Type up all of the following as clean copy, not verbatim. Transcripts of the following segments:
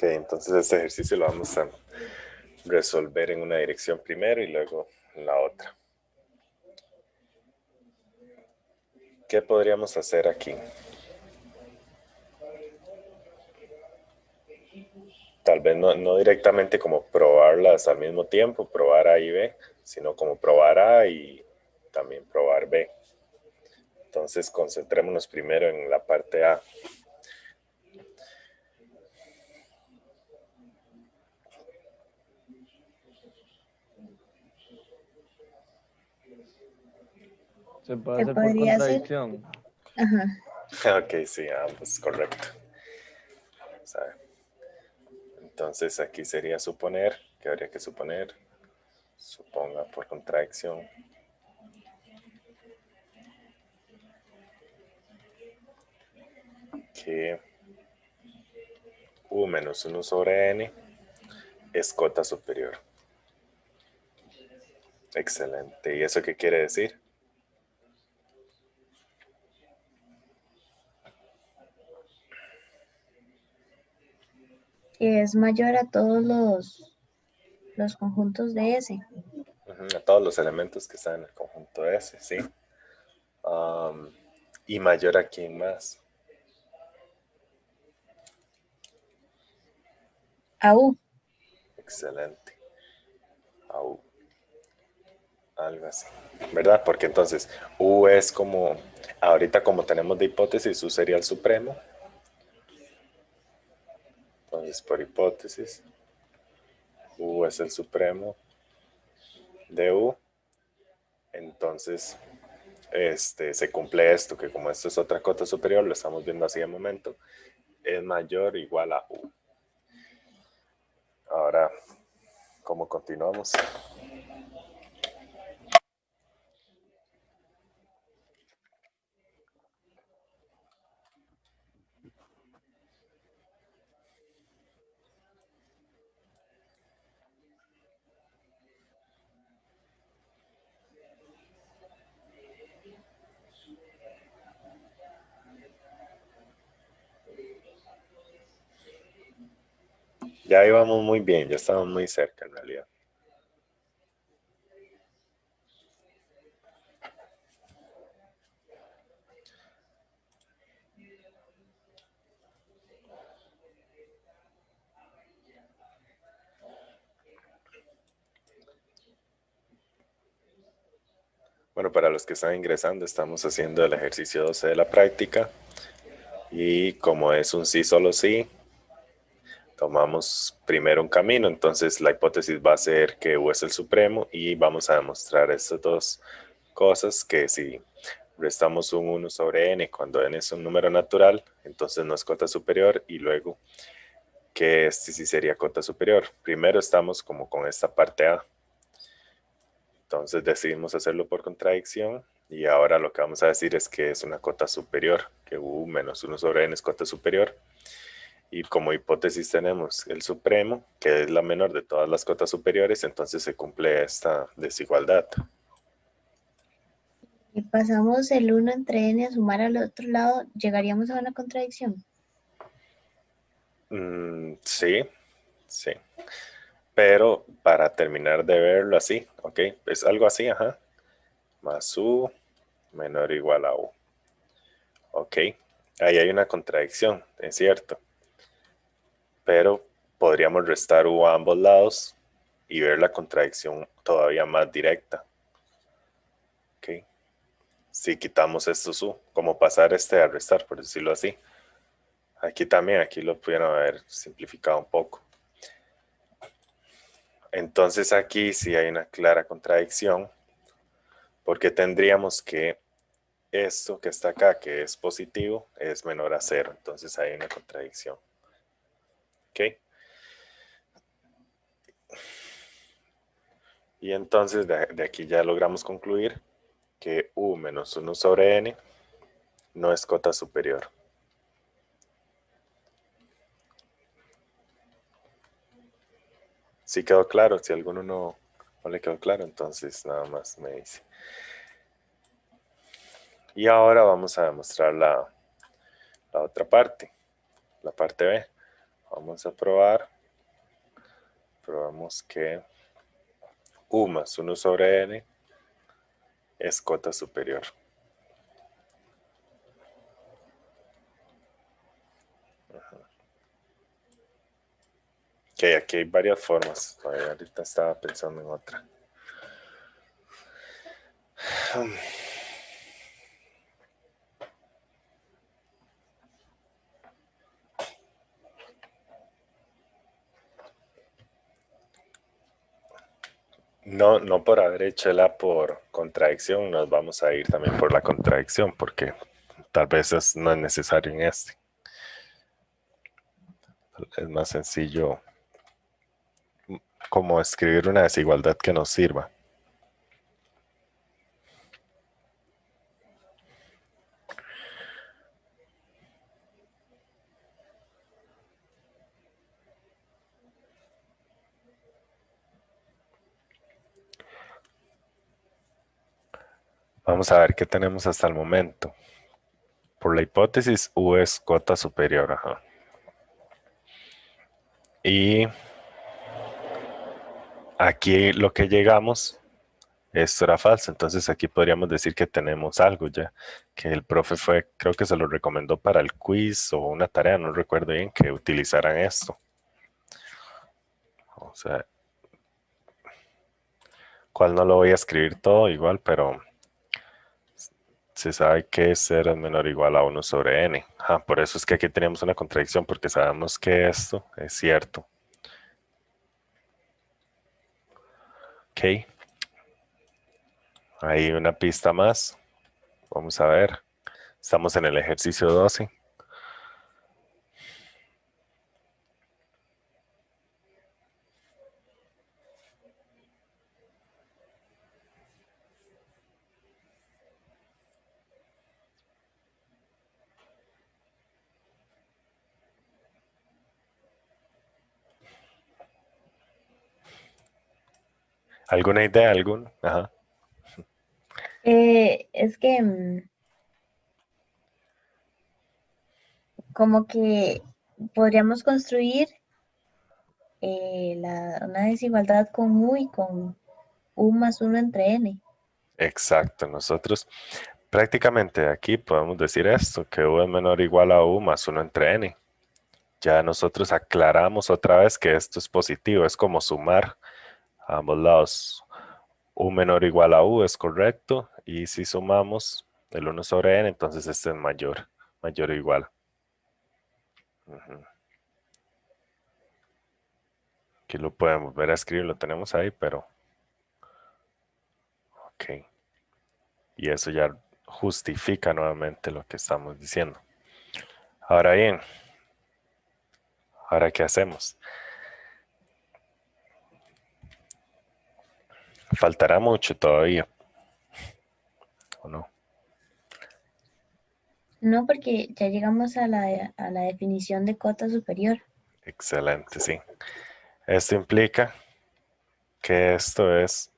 Ok, entonces este ejercicio lo vamos a resolver en una dirección primero y luego en la otra. ¿Qué podríamos hacer aquí? Tal vez no directamente como probarlas al mismo tiempo, probar A y B, sino como probar A y también probar B. Entonces concentrémonos primero en la parte A. Se puede ¿Qué hacer por podría hacer? contradicción. Ajá. Ok, sí, ambos, correcto. Vamos a ver. Entonces aquí sería suponer, ¿qué habría que suponer? Suponga por contradicción. Que U menos 1 sobre N es cota superior. Excelente. ¿Y eso qué quiere decir? Que es mayor a todos los conjuntos de S. A todos los elementos que están en el conjunto S, ¿sí? Y mayor a quién más. A U. Excelente. A U. Algo así. ¿Verdad? Porque entonces U es como, ahorita como tenemos de hipótesis, U sería el supremo. Entonces por hipótesis, U es el supremo de U. Entonces se cumple esto, que como esto es otra cota superior, lo estamos viendo así de momento, es mayor o igual a U. Ahora, ¿cómo continuamos? Ya íbamos muy bien, ya estábamos muy cerca en realidad. Bueno, para los que están ingresando, estamos haciendo el ejercicio 12 de la práctica. Y como es un sí, solo sí, tomamos primero un camino. Entonces la hipótesis va a ser que U es el supremo y vamos a demostrar estas dos cosas, que si restamos un 1 sobre n cuando n es un número natural, entonces no es cota superior, y luego que este sí sería cota superior. Primero estamos como con esta parte A. Entonces decidimos hacerlo por contradicción y ahora lo que vamos a decir es que es una cota superior, que U menos 1 sobre n es cota superior. Y como hipótesis tenemos el supremo, que es la menor de todas las cotas superiores, entonces se cumple esta desigualdad. Y pasamos el 1 entre N a sumar al otro lado, llegaríamos a una contradicción. Sí, sí. Pero para terminar de verlo así, ¿ok? Es algo así, ajá. Más U menor o igual a U. Ok, ahí hay una contradicción, es cierto. Pero podríamos restar U a ambos lados y ver la contradicción todavía más directa. Ok, si quitamos estos U, como pasar a restar, por decirlo así. Aquí también, aquí lo pudieron haber simplificado un poco. Entonces aquí sí hay una clara contradicción, porque tendríamos que esto que está acá, que es positivo, es menor a 0. Entonces hay una contradicción. ¿Ok? Y entonces de aquí ya logramos concluir que U menos 1 sobre N no es cota superior. ¿Sí quedó claro? Si a alguno no le quedó claro, entonces nada más me dice. Y ahora vamos a demostrar la otra parte, la parte B. Vamos a probar. Probamos que U más 1 sobre N es cota superior. Ok, aquí hay varias formas. Ahorita estaba pensando en otra. No, no por haber hecho la por contradicción, nos vamos a ir también por la contradicción, porque tal vez no es necesario en este. Es más sencillo como escribir una desigualdad que nos sirva. Vamos a ver qué tenemos hasta el momento. Por la hipótesis, U es cota superior. Ajá. Y aquí lo que llegamos, esto era falso. Entonces aquí podríamos decir que tenemos algo ya. Que el profe creo que se lo recomendó para el quiz o una tarea, no recuerdo bien, que utilizaran esto. O sea, cual no lo voy a escribir todo igual, pero se sabe que ser es menor o igual a 1 sobre n. Por eso es que aquí tenemos una contradicción, porque sabemos que esto es cierto. Ok. Hay una pista más. Vamos a ver. Estamos en el ejercicio 12. ¿Alguna idea? ¿Algún? Ajá. Es que como que podríamos construir una desigualdad con U y con U más 1 entre N. Exacto. Nosotros prácticamente aquí podemos decir esto, que U es menor o igual a U más 1 entre n. Ya nosotros aclaramos otra vez que esto es positivo, es como sumar a ambos lados. U menor o igual a U es correcto, y si sumamos el 1 sobre n, entonces este es mayor o igual. Aquí lo podemos ver a escribir, lo tenemos ahí, pero ok. Y eso ya justifica nuevamente lo que estamos diciendo. Ahora bien, ¿ahora qué hacemos? Faltará mucho todavía, ¿o no? No, porque ya llegamos a la definición de cota superior. Excelente, sí. Esto implica que esto es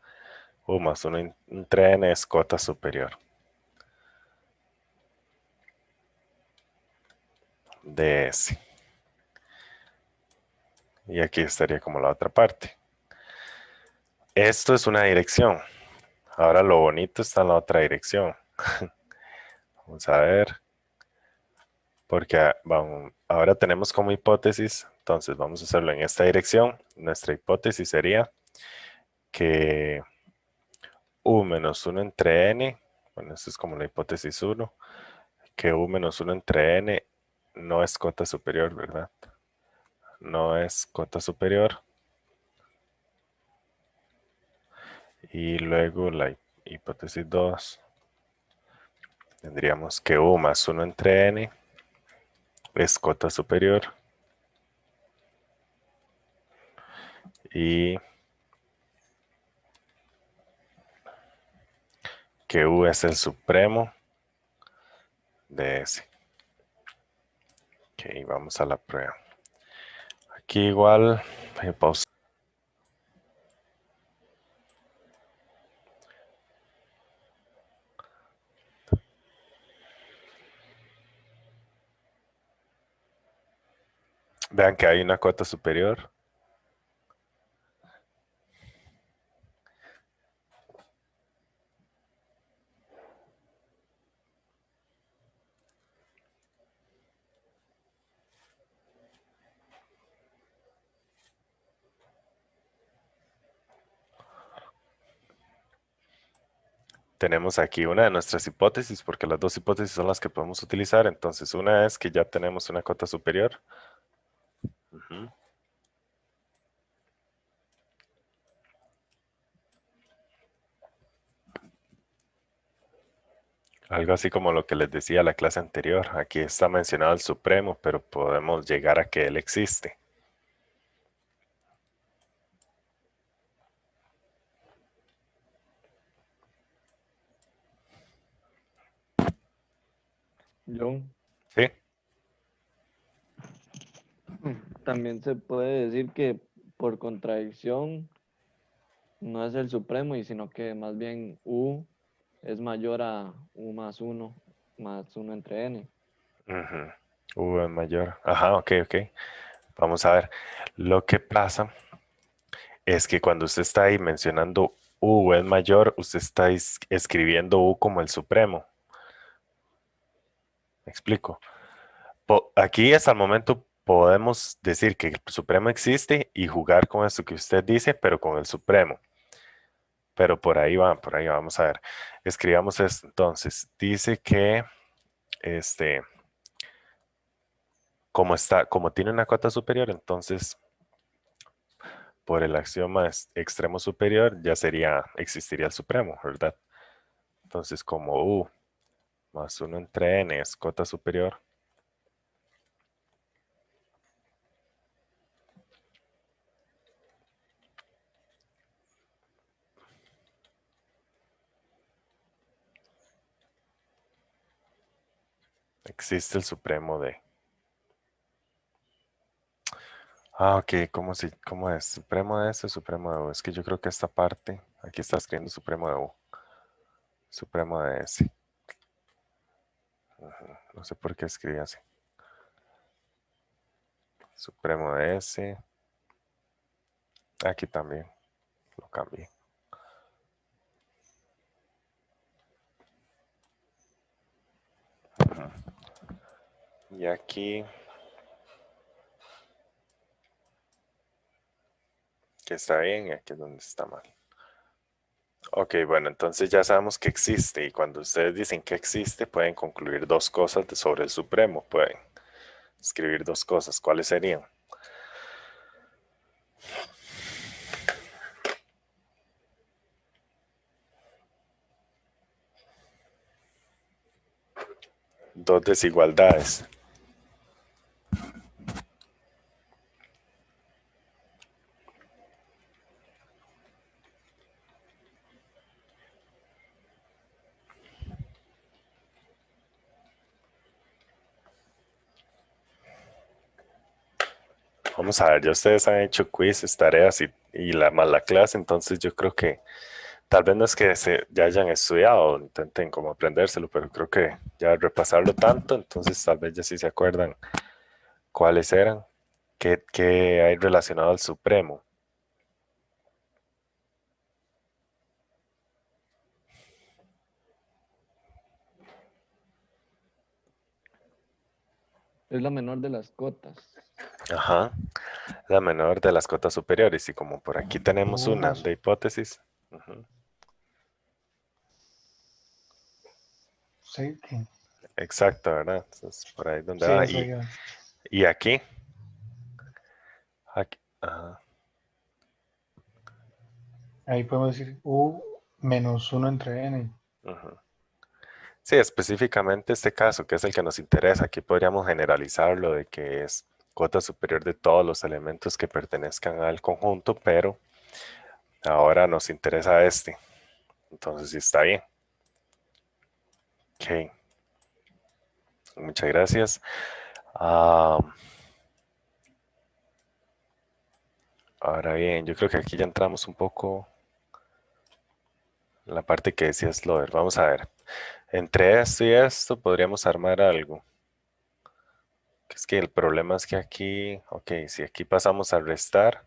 U más 1 entre n es cota superior de S. Y aquí estaría como la otra parte. Esto es una dirección. Ahora lo bonito está en la otra dirección. Vamos a ver. Porque ahora tenemos como hipótesis, entonces vamos a hacerlo en esta dirección. Nuestra hipótesis sería que U menos 1 entre n, bueno, esto es como la hipótesis 1, que U menos 1 entre n no es cota superior, ¿verdad? No es cota superior. Y luego la hipótesis 2, tendríamos que U más 1 entre n es cota superior. Y que U es el supremo de S. Ok, vamos a la prueba. Aquí igual, voy a pausar. Vean que hay una cota superior. Tenemos aquí una de nuestras hipótesis, porque las dos hipótesis son las que podemos utilizar. Entonces, una es que ya tenemos una cota superior. Ujú. Algo así como lo que les decía la clase anterior. Aquí está mencionado el supremo, pero podemos llegar a que él existe. John, ¿Sí? también se puede decir que por contradicción no es el supremo, y sino que más bien U es mayor a U más uno entre n. Ujú. U es mayor. Ajá, ok, ok. Vamos a ver. Lo que pasa es que cuando usted está ahí mencionando U es mayor, usted está escribiendo U como el supremo. ¿Me explico? Aquí hasta el momento podemos decir que el supremo existe y jugar con esto que usted dice, pero con el supremo. Pero por ahí vamos a ver. Escribamos esto entonces. Dice que este, como tiene una cota superior, entonces por el axioma extremo superior ya existiría el supremo, ¿verdad? Entonces como U más 1 entre n es cota superior, existe el supremo de... Ah, ok, ¿cómo es? Supremo de S, supremo de U. Es que yo creo que esta parte, aquí está escribiendo supremo de U, supremo de S. Ujú, no sé por qué escribe así. Supremo de S. Aquí también lo cambié. Ujú. Y aquí, que está bien, y aquí es donde está mal. Ok, bueno, entonces ya sabemos que existe y cuando ustedes dicen que existe pueden concluir dos cosas sobre el supremo, pueden escribir dos cosas. ¿Cuáles serían? Dos desigualdades. Vamos a ver, ya ustedes han hecho quizzes, tareas y más la clase, entonces yo creo que tal vez no es que ya hayan estudiado, intenten como aprendérselo, pero creo que ya repasarlo tanto, entonces tal vez ya sí se acuerdan cuáles eran, qué hay relacionado al Supremo. Es la menor de las cotas. Ajá, la menor de las cotas superiores, y como por aquí tenemos U una más, de hipótesis. Ujú, sí, exacto, ¿verdad? Entonces, por ahí donde sí, va. esa ya. Y aquí, ajá, Ahí podemos decir U menos uno entre N. ujú. Sí, específicamente este caso, que es el que nos interesa, aquí podríamos generalizarlo de que es cota superior de todos los elementos que pertenezcan al conjunto, pero ahora nos interesa este. Entonces sí está bien. Ok, muchas gracias. Ah, ahora bien, yo creo que aquí ya entramos un poco en la parte que decía Slover. Vamos a ver. Entre esto y esto podríamos armar algo. Es que el problema es que aquí, ok, si aquí pasamos a restar,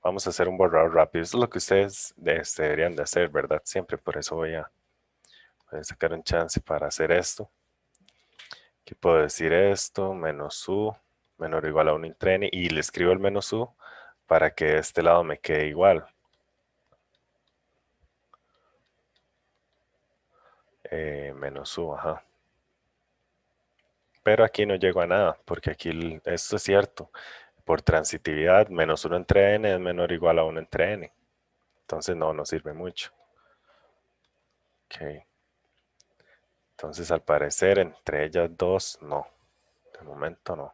vamos a hacer un borrador rápido. Eso es lo que ustedes deberían de hacer, ¿verdad? Siempre, por eso voy a sacar un chance para hacer esto. Aquí puedo decir esto, menos u, menor o igual a un entrene, y le escribo el menos u para que este lado me quede igual. Menos u, ajá. Pero aquí no llego a nada, porque aquí esto es cierto. Por transitividad, menos 1 entre n es menor o igual a 1 entre n. Entonces no sirve mucho. Ok. Entonces al parecer entre ellas dos no. De momento no.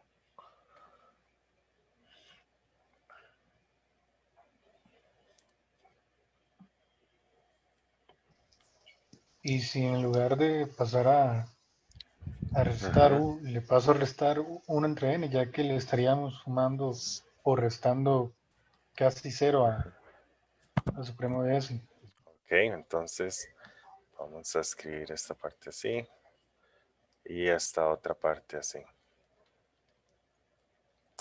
Y si en lugar de pasar a restar Ujú. u, le paso a restar 1 entre n, ya que le estaríamos sumando o restando casi cero al supremo de S. Ok, entonces vamos a escribir esta parte así. Y esta otra parte así.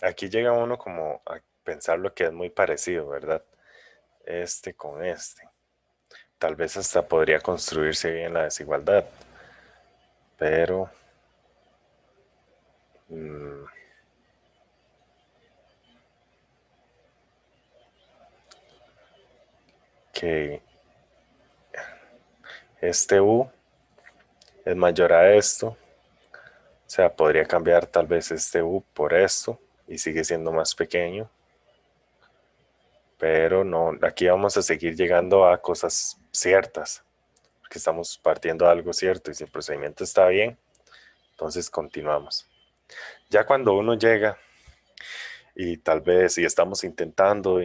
Aquí llega uno como a pensar lo que es muy parecido, ¿verdad? Este con este. Tal vez hasta podría construirse bien la desigualdad. Pero que este u es mayor a esto. O sea, podría cambiar tal vez este u por esto y sigue siendo más pequeño. Pero no, aquí vamos a seguir llegando a cosas ciertas, porque estamos partiendo de algo cierto y si el procedimiento está bien, entonces continuamos. Ya cuando uno llega y tal vez si estamos intentando,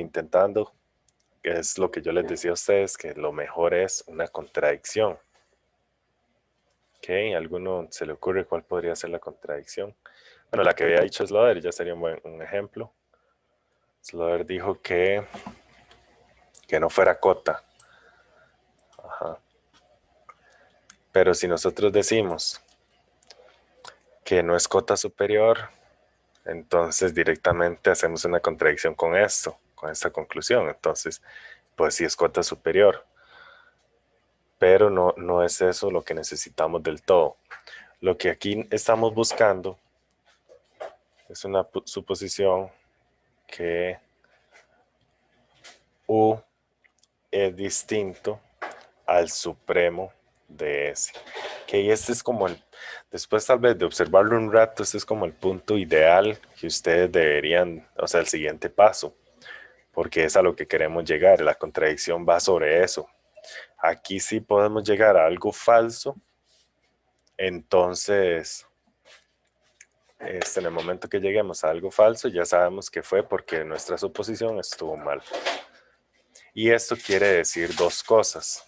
es lo que yo les decía a ustedes, que lo mejor es una contradicción. ¿Ok? ¿A alguno se le ocurre cuál podría ser la contradicción? Bueno, la que había dicho Slaughter ya sería un ejemplo. Slaughter dijo que no fuera cota. Ajá. Pero si nosotros decimos que no es cota superior, entonces directamente hacemos una contradicción con esto, con esta conclusión. Entonces, pues sí es cota superior. Pero no es eso lo que necesitamos del todo. Lo que aquí estamos buscando es una suposición que U es distinto al supremo de S. Que este es como después tal vez de observarlo un rato, este es como el punto ideal que ustedes deberían, o sea, el siguiente paso, porque es a lo que queremos llegar. La contradicción va sobre eso. Aquí sí podemos llegar a algo falso, entonces en el momento que lleguemos a algo falso, ya sabemos que fue porque nuestra suposición estuvo mal. Y esto quiere decir dos cosas.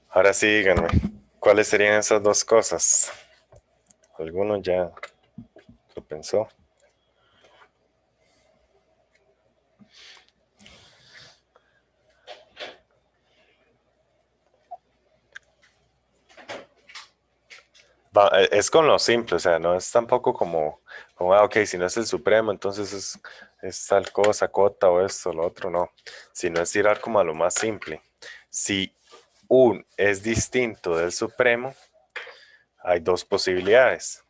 Ahora sí, díganme, ¿cuáles serían esas dos cosas? ¿Alguno ya lo pensó? Es con lo simple, o sea, no es tampoco como ok, si no es el supremo, entonces es tal cosa, cota o esto, lo otro, no. Sino es tirar como a lo más simple. Si un es distinto del supremo, hay dos posibilidades.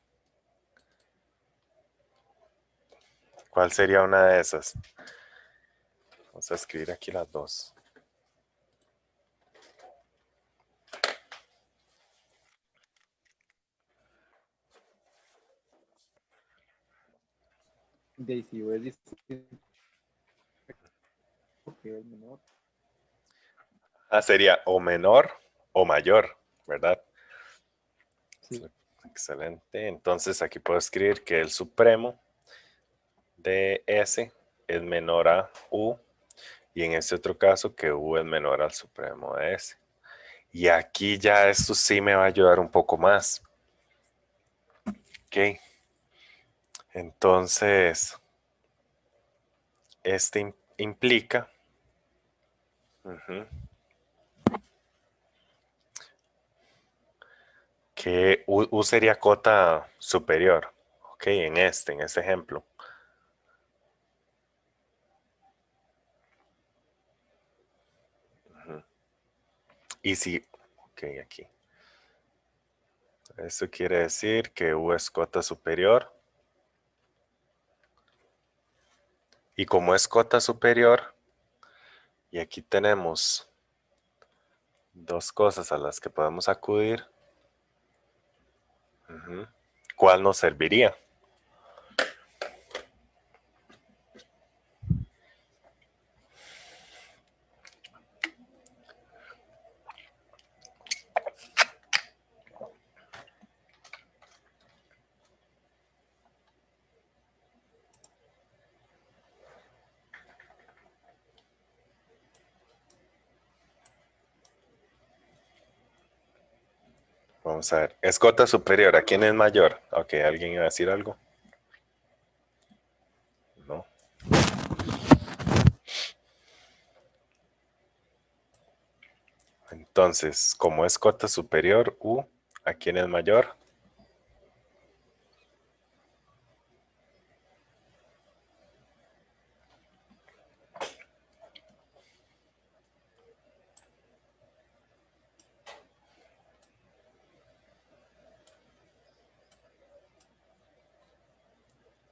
¿Cuál sería una de esas? Vamos a escribir aquí las dos. De si es distinto que es menor. Sería o menor o mayor, ¿verdad? Sí. Excelente. Entonces aquí puedo escribir que el supremo de S es menor a U y en este otro caso que U es menor al supremo de S. Y aquí ya esto sí me va a ayudar un poco más. Ok. Entonces, este implica que U sería cota superior. Ok, en este ejemplo. Ujú. Y si, ok, aquí. Eso quiere decir que U es cota superior. Y como es cota superior, y aquí tenemos dos cosas a las que podemos acudir, ¿cuál nos serviría? Vamos a ver. Es cota superior. ¿A quién es mayor? Ok, ¿alguien iba a decir algo? No. Entonces, como es cota superior, U, ¿a quién es mayor?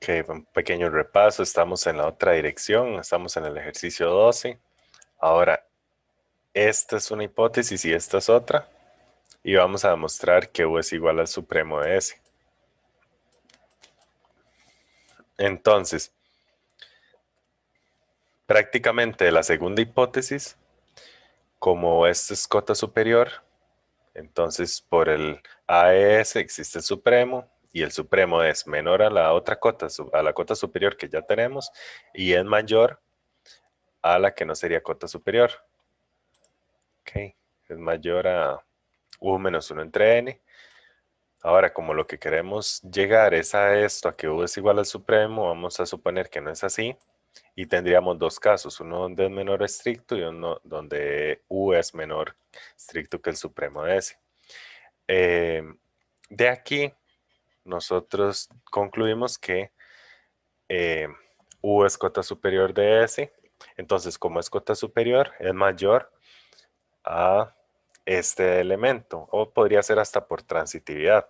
Ok, un pequeño repaso. Estamos en la otra dirección. Estamos en el ejercicio 12. Ahora, esta es una hipótesis y esta es otra. Y vamos a demostrar que U es igual al supremo de S. Entonces, prácticamente la segunda hipótesis, como esta es cota superior, entonces por el AES existe el supremo y el supremo es menor a la otra cota, a la cota superior que ya tenemos y es mayor a la que no sería cota superior. Ok, es mayor a U menos 1 entre N. Ahora, como lo que queremos llegar es a esto, a que U es igual al supremo, vamos a suponer que no es así. Y tendríamos dos casos, uno donde es menor estricto y uno donde U es menor estricto que el supremo de S. De aquí, nosotros concluimos que U es cota superior de S. Entonces, como es cota superior, es mayor a este elemento. O podría ser hasta por transitividad.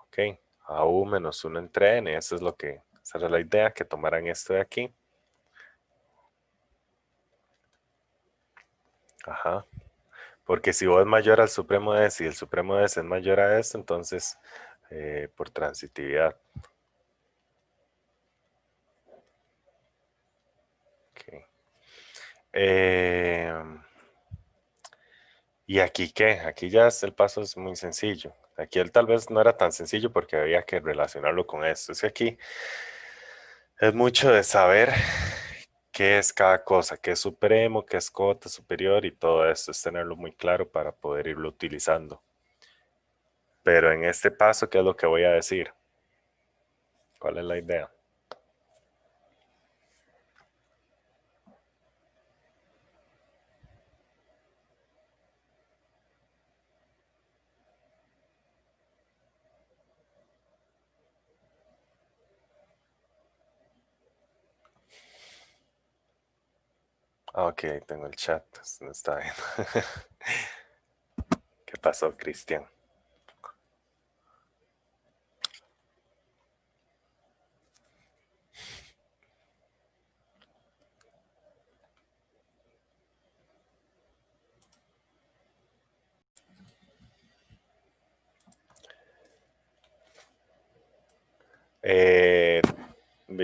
Ok, a U menos 1 entre N. Eso es lo que, esa era la idea, que tomaran esto de aquí. Ajá. Porque si O es mayor al supremo de S y el supremo de S es mayor a esto, entonces por transitividad. Okay. ¿Y aquí qué? Aquí ya el paso es muy sencillo. Aquí él tal vez no era tan sencillo porque había que relacionarlo con esto. Es que aquí es mucho de saber qué es cada cosa, qué es supremo, qué es cota superior y todo esto. Es tenerlo muy claro para poder irlo utilizando. Pero en este paso, ¿qué es lo que voy a decir? ¿Cuál es la idea? Ah, ok, tengo el chat. No está bien. ¿Qué pasó, Cristian?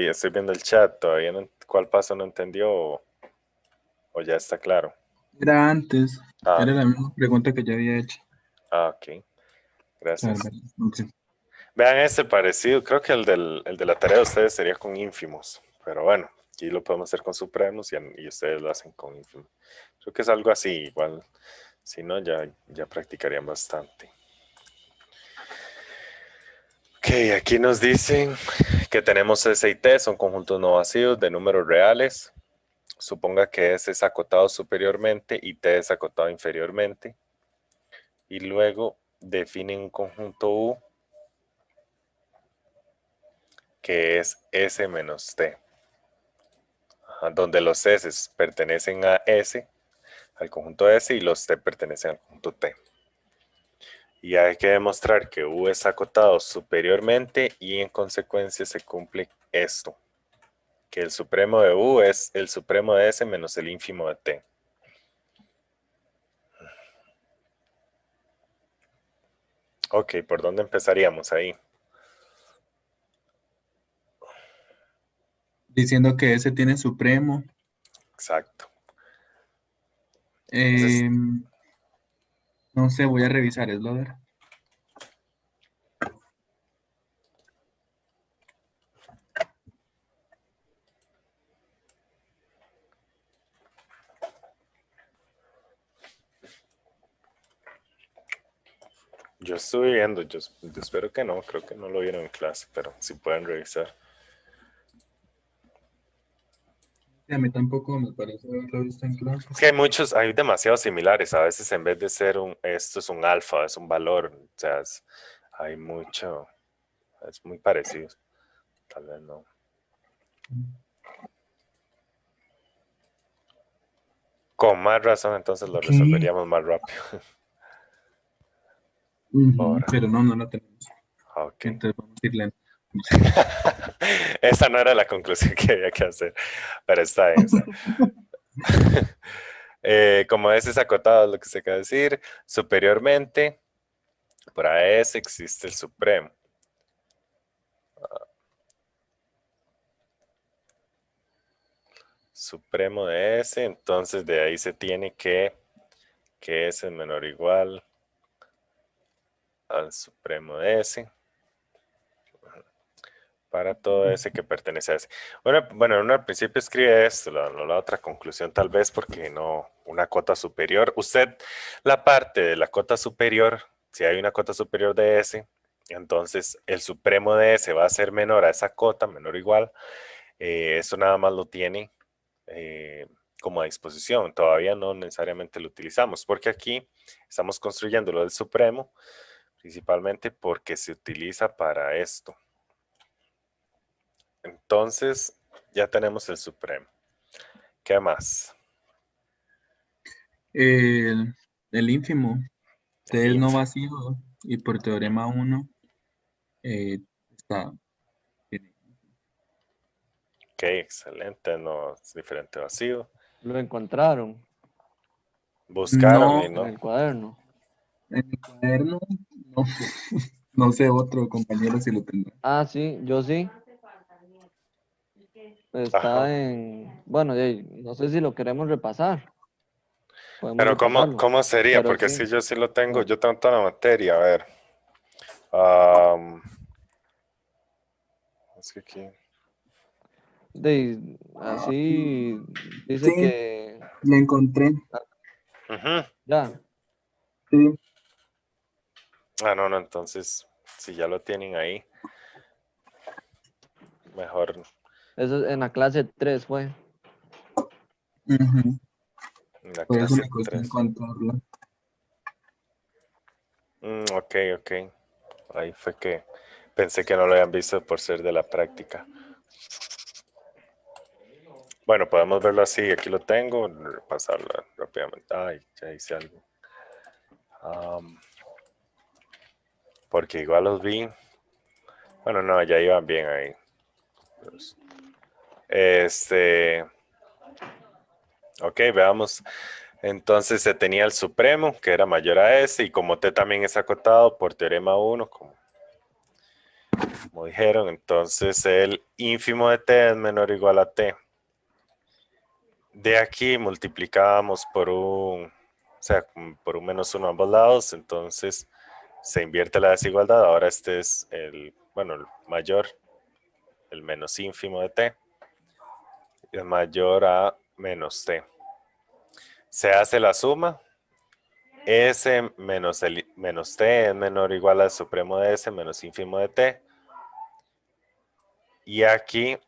Estoy viendo el chat. Todavía no, ¿cuál paso no entendió o ya está claro? Era antes, Ah, era la misma pregunta que yo había hecho. Ok. Gracias. Sí. Vean este parecido. Creo que el de la tarea de ustedes sería con ínfimos. Pero bueno, aquí lo podemos hacer con supremos y ustedes lo hacen con ínfimos. Creo que es algo así. Igual, si no, ya practicarían bastante. Ok, aquí nos dicen que tenemos S y T, son conjuntos no vacíos de números reales. Suponga que S es acotado superiormente y T es acotado inferiormente. Y luego definen un conjunto U que es S menos T, donde los S pertenecen a S, al conjunto S, y los T pertenecen al conjunto T. Y hay que demostrar que U es acotado superiormente y en consecuencia se cumple esto, que el supremo de U es el supremo de S menos el ínfimo de T. Ok, ¿por dónde empezaríamos ahí? Diciendo que ese tiene supremo. Exacto. Eh, no sé, voy a revisar, es Loder. Yo estuve viendo, yo espero que no, creo que no lo vieron en clase, pero si pueden revisar. A mí tampoco me parece haberlo visto en clase. Es que hay demasiados similares. A veces en vez de ser esto es un alfa, es un valor. O sea, hay mucho, es muy parecido. Tal vez no. Con más razón, entonces lo Ok. resolveríamos más rápido. Ahora. Pero no la tenemos. Ok. Entonces vamos a ir lento. Esa no era la conclusión que había que hacer, pero está bien. Como es acotado, lo que se acaba de decir, superiormente, por AS existe el supremo. Supremo de S, entonces de ahí se tiene que S es menor o igual al supremo de S para todo S que pertenece a S. Bueno, uno al principio escribe esto, la otra conclusión tal vez porque no, una cota superior. Usted, la parte de la cota superior, si hay una cota superior de S, entonces el supremo de S va a ser menor a esa cota, menor o igual. Eso nada más lo tiene como a disposición. Todavía no necesariamente lo utilizamos, porque aquí estamos construyendo lo del supremo, principalmente porque se utiliza para esto. Entonces, ya tenemos el supremo. ¿Qué más? El ínfimo. T es no Ínfimo. vacío y por teorema 1 está. Ok, excelente. No es diferente vacío. Lo encontraron Buscaron y No, en no. el cuaderno. en el cuaderno, no, no sé otro compañero si lo tendrá. Ah, sí, yo sí. Ajá. Está en, bueno, no sé si lo queremos repasar. Podemos Pero repasarlo. ¿cómo sería? Pero Porque sí, si yo sí lo tengo, yo tengo toda la materia. A ver. Es que aquí. así dice Sí, que lo encontré. Ujú. ya, Sí. No, entonces, si ya lo tienen ahí, mejor eso en la clase 3 fue. Ujú. en la Por eso clase me costó 3. encontrarlo. Ok. Ahí fue que pensé que no lo habían visto por ser de la práctica. Bueno, podemos verlo así. Aquí lo tengo. Repasarlo rápidamente. Ay, ya hice algo. Porque igual los vi. Bueno, no, ya iban bien ahí. Ok, veamos. Entonces se tenía el supremo, que era mayor a S, y como T también es acotado por teorema 1, como dijeron, entonces el ínfimo de T es menor o igual a T. De aquí multiplicábamos por un menos 1 a ambos lados, entonces se invierte la desigualdad. Ahora este es el mayor, el menos ínfimo de T, es mayor a menos T. Se hace la suma. S menos T es menor o igual al supremo de S menos ínfimo de T. Y aquí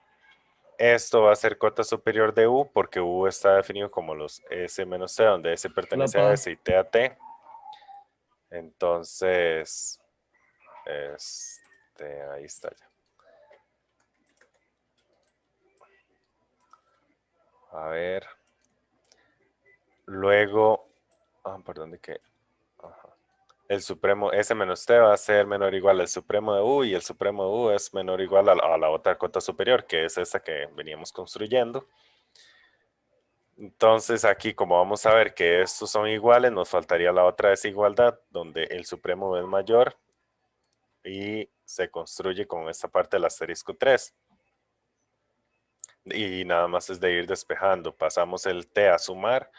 esto va a ser cota superior de U porque U está definido como los S menos T, donde S pertenece a Pa. S y T a T. Entonces, ahí está ya. A ver. Luego, perdón, ¿de qué? Ajá. El supremo S menos T va a ser menor o igual al supremo de U y el supremo de U es menor o igual a la otra cota superior, que es esta que veníamos construyendo. Entonces aquí, como vamos a ver que estos son iguales, nos faltaría la otra desigualdad, donde el supremo es mayor y se construye con esta parte del asterisco 3. Y nada más es de ir despejando. Pasamos el T a sumar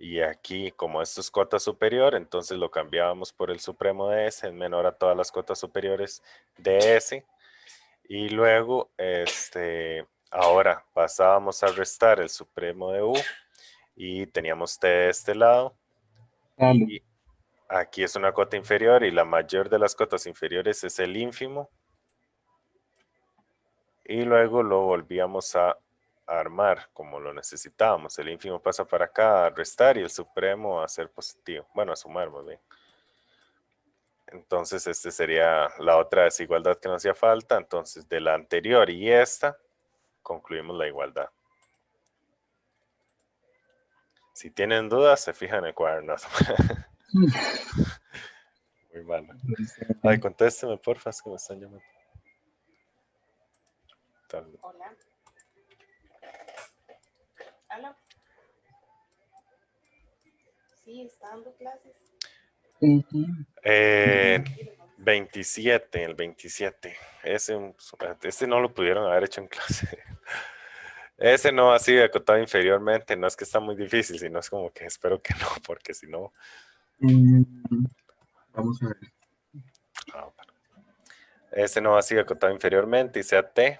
y aquí, como esto es cota superior, entonces lo cambiábamos por el supremo de S, en menor a todas las cotas superiores de S. Y luego, ahora pasábamos a restar el supremo de U y teníamos T de este lado. Dale. Y aquí es una cota inferior y la mayor de las cotas inferiores es el ínfimo. Y luego lo volvíamos a armar como lo necesitábamos. El ínfimo pasa para acá a restar y el supremo a ser positivo. Bueno, a sumar más bien. Entonces, sería la otra desigualdad que nos hacía falta. Entonces, de la anterior y esta, concluimos la igualdad. Si tienen dudas, se fijan en el cuadernazo. Muy malo. Ay, contésteme, porfa, es que me están llamando. Hola. ¿Aló? Sí, está dando clases. 27, el 27. Ese no lo pudieron haber hecho en clase. Ese no ha sido acotado inferiormente. No es que está muy difícil, sino es como que espero que no, porque si no. Vamos a ver. Ese no ha sido acotado inferiormente y sea T.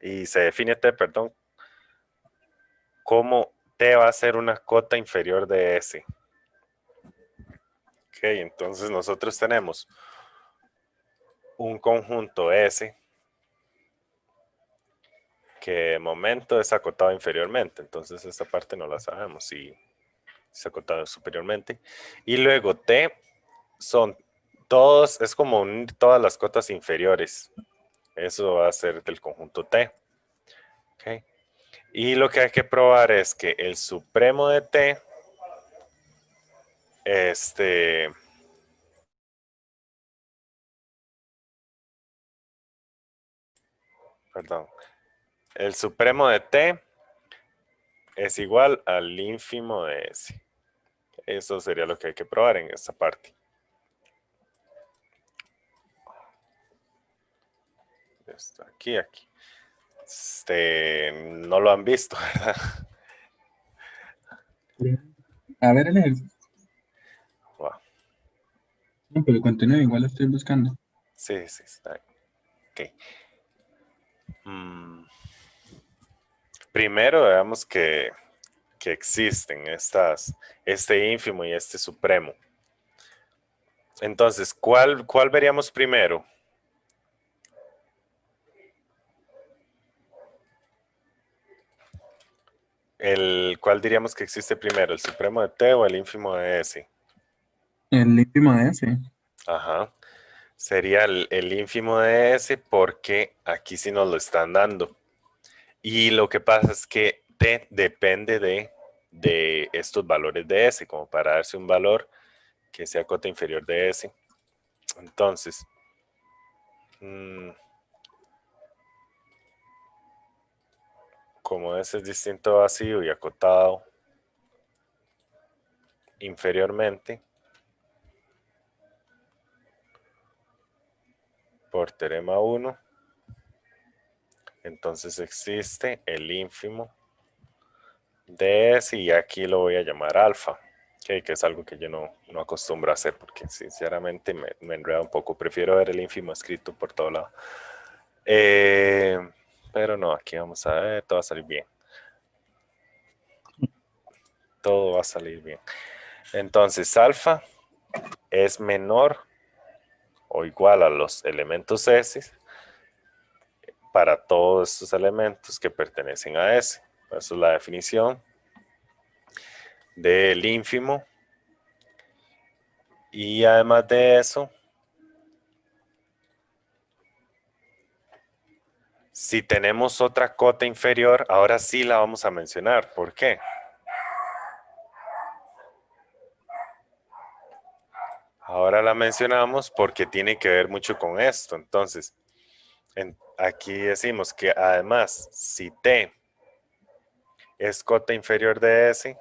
Y se define T, perdón, como T va a ser una cota inferior de S. Ok, entonces nosotros tenemos un conjunto S que de momento es acotado inferiormente. Entonces esta parte no la sabemos si es acotado superiormente. Y luego T son todos, es como unir todas las cotas inferiores. Eso va a ser del conjunto T. Okay. Y lo que hay que probar es que el supremo de T, perdón, el supremo de T es igual al ínfimo de S. Eso sería lo que hay que probar en esta parte. Esto aquí. No lo han visto, ¿verdad? A ver, el ejercicio. Wow. No, pero el contenido igual lo estoy buscando. Sí, está bien. Ok. Primero veamos que existen este ínfimo y este supremo. Entonces, ¿cuál veríamos primero? ¿Cuál diríamos que existe primero? ¿El supremo de T o el ínfimo de S? El ínfimo de S. Ajá. Sería el ínfimo de S porque aquí sí nos lo están dando. Y lo que pasa es que T depende de estos valores de S, como para darse un valor que sea cota inferior de S. Entonces, como S es distinto vacío y acotado inferiormente por teorema 1, entonces existe el ínfimo de S y aquí lo voy a llamar alfa, que es algo que yo no acostumbro a hacer porque sinceramente me enreda un poco. Prefiero ver el ínfimo escrito por todo lado. Pero no, aquí vamos a ver, todo va a salir bien. Todo va a salir bien. Entonces, alfa es menor o igual a los elementos S para todos estos elementos que pertenecen a S. Esa es la definición del ínfimo. Y además de eso, si tenemos otra cota inferior, ahora sí la vamos a mencionar. ¿Por qué? Ahora la mencionamos porque tiene que ver mucho con esto. Entonces, aquí decimos que además, si T es cota inferior de S,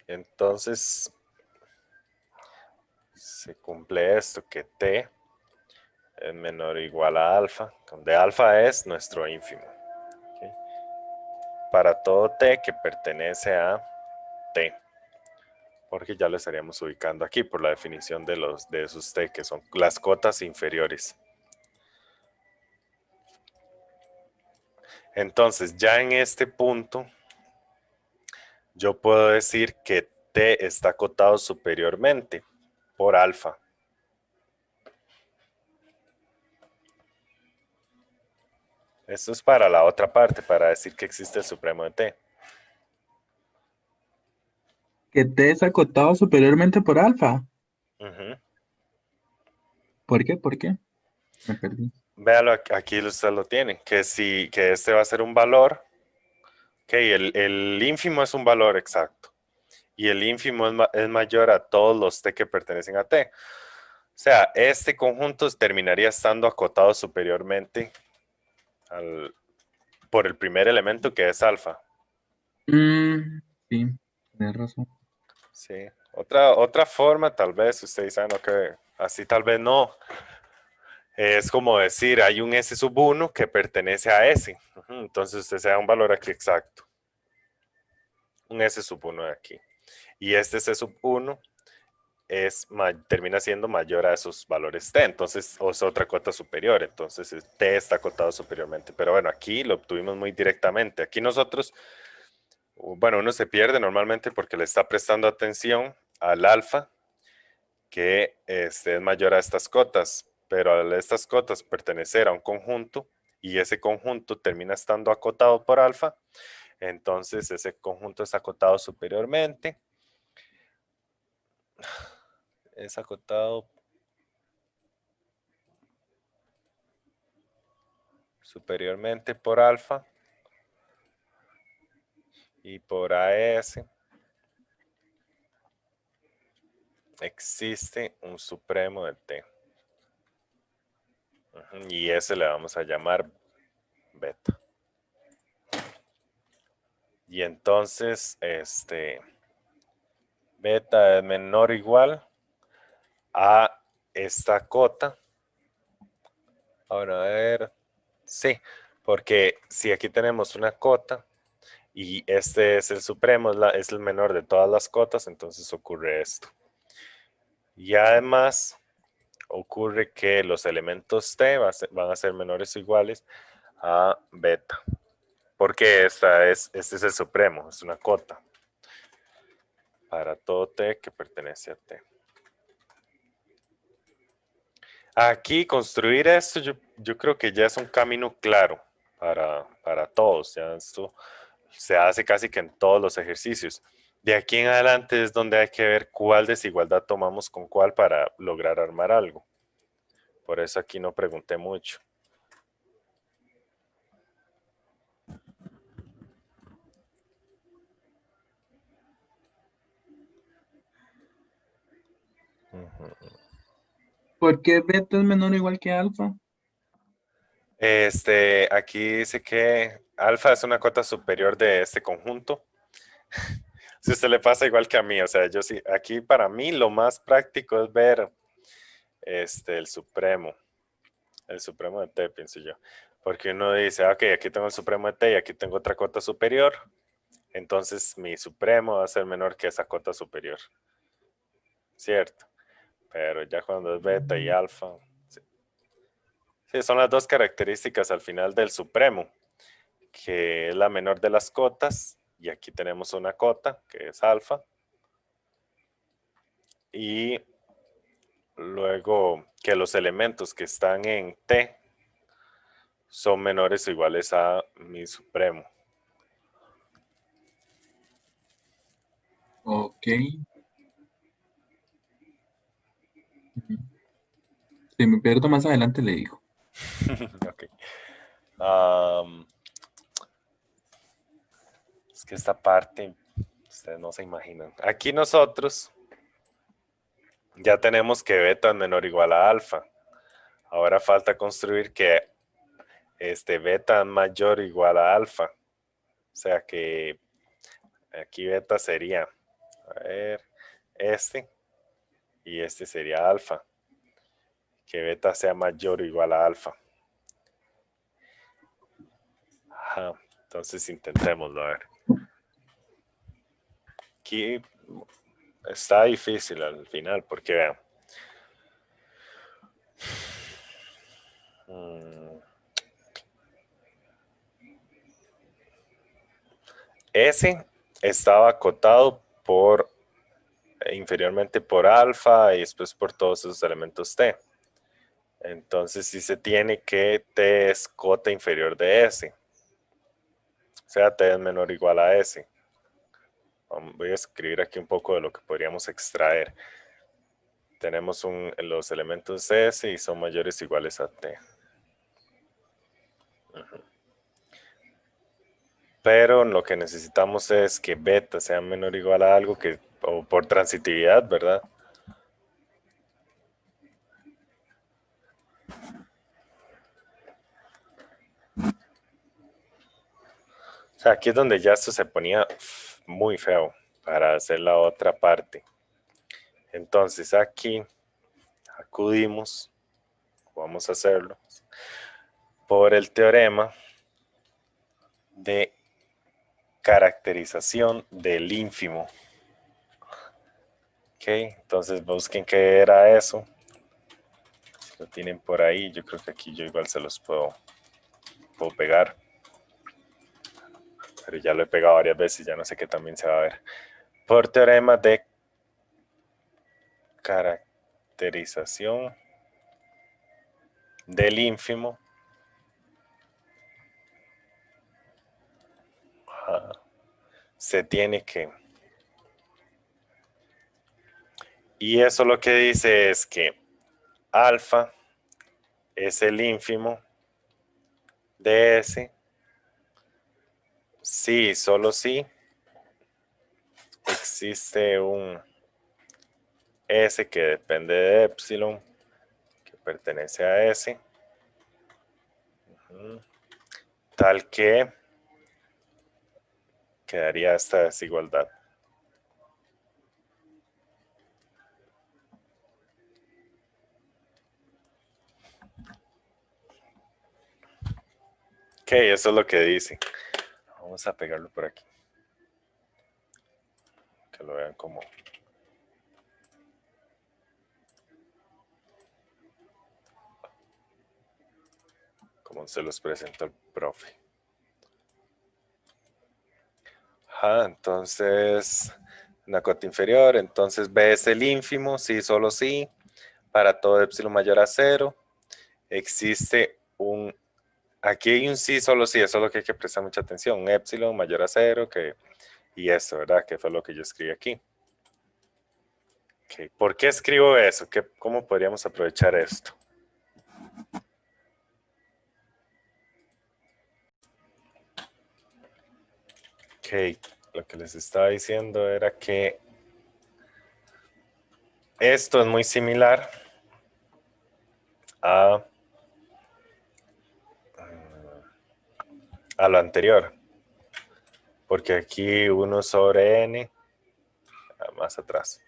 entonces se cumple esto, que T es menor o igual a alfa, donde alfa es nuestro ínfimo. ¿Ok? Para todo T que pertenece a T, porque ya lo estaríamos ubicando aquí por la definición de esos T, que son las cotas inferiores. Entonces, ya en este punto, yo puedo decir que T está acotado superiormente por alfa. Esto es para la otra parte, para decir que existe el supremo de T. Que T es acotado superiormente por alfa. Ujú. ¿Por qué? ¿Por qué? Me perdí. Véalo, aquí usted lo tiene, que este va a ser un valor, ok, el ínfimo es un valor exacto, y el ínfimo es mayor a todos los T que pertenecen a T. O sea, este conjunto terminaría estando acotado superiormente por el primer elemento que es alfa. Sí, tienes razón. Sí. Otra forma, tal vez, si ustedes saben que así tal vez no, es como decir, hay un S sub 1 que pertenece a S. Entonces usted se da un valor aquí exacto. Un S sub 1 de aquí. Y este S sub 1 termina siendo mayor a esos valores T. Entonces es otra cota superior. Entonces T está acotado superiormente. Pero bueno, aquí lo obtuvimos muy directamente. Aquí nosotros, bueno, uno se pierde normalmente porque le está prestando atención al alfa, que es mayor a estas cotas, pero al estas cotas pertenecer a un conjunto y ese conjunto termina estando acotado por alfa, entonces ese conjunto es acotado superiormente, es acotado superiormente por alfa y por AS existe un supremo de T. Y ese le vamos a llamar beta. Y entonces, beta es menor o igual a esta cota. Ahora, a ver, sí, porque si aquí tenemos una cota y este es el supremo, es el menor de todas las cotas, entonces ocurre esto. Y además ocurre que los elementos T van a ser menores o iguales a beta, porque este es el supremo, es una cota para todo T que pertenece a T. Aquí construir esto yo creo que ya es un camino claro para todos. Ya esto se hace casi que en todos los ejercicios. De aquí en adelante es donde hay que ver cuál desigualdad tomamos con cuál para lograr armar algo. Por eso aquí no pregunté mucho. ¿Por qué beta es menor o igual que alfa? Aquí dice que alfa es una cota superior de este conjunto. Si usted le pasa igual que a mí, o sea, yo sí, aquí para mí lo más práctico es ver el supremo de T, pienso yo. Porque uno dice, ok, aquí tengo el supremo de T y aquí tengo otra cota superior. Entonces mi supremo va a ser menor que esa cota superior. ¿Cierto? Pero ya cuando es beta y alfa. Sí. Sí, son las dos características al final del supremo, que es la menor de las cotas. Y aquí tenemos una cota, que es alfa. Y luego que los elementos que están en T son menores o iguales a mi supremo. Ujú. Si me pierdo más adelante le digo. Ok. Am, es que esta parte, ustedes no se imaginan. Aquí nosotros ya tenemos que beta es menor o igual a alfa. Ahora falta construir que beta es mayor o igual a alfa. O sea que aquí beta sería, a ver, y este sería alfa. Que beta sea mayor o igual a alfa. Ajá, entonces intentémoslo a ver. Aquí está difícil al final porque vean. S estaba acotado por inferiormente por alfa y después por todos esos elementos T. Entonces si se tiene que T es cota inferior de S. O sea, T es menor o igual a S. Voy a escribir aquí un poco de lo que podríamos extraer. Tenemos los elementos S y son mayores o iguales a T. Pero lo que necesitamos es que beta sea menor o igual a algo que, o por transitividad, ¿verdad? O sea, aquí es donde ya esto se ponía muy feo para hacer la otra parte. Entonces aquí acudimos, vamos a hacerlo, por el teorema de caracterización del ínfimo. Ok, entonces busquen qué era eso. Si lo tienen por ahí, yo creo que aquí yo igual se los puedo pegar. Pero ya lo he pegado varias veces y ya no sé qué también se va a ver. Por teorema de caracterización del ínfimo. Se tiene que. Y eso lo que dice es que alfa es el ínfimo de S. Sí, solo si existe un S que depende de epsilon, que pertenece a S, tal que quedaría esta desigualdad. Ok, eso es lo que dice. Vamos a pegarlo por aquí. Que lo vean como se los presenta el profe. Entonces, una cota inferior, entonces B es el ínfimo, sí, solo sí, para todo epsilon mayor a 0. Existe aquí hay un sí, solo sí, eso es lo que hay que prestar mucha atención, un epsilon mayor a 0, y esto, ¿verdad? Que fue lo que yo escribí aquí. Okay. ¿Por qué escribo eso? ¿Cómo podríamos aprovechar esto? Ok, lo que les estaba diciendo era que esto es muy similar a lo anterior, porque aquí 1 sobre n, más atrás,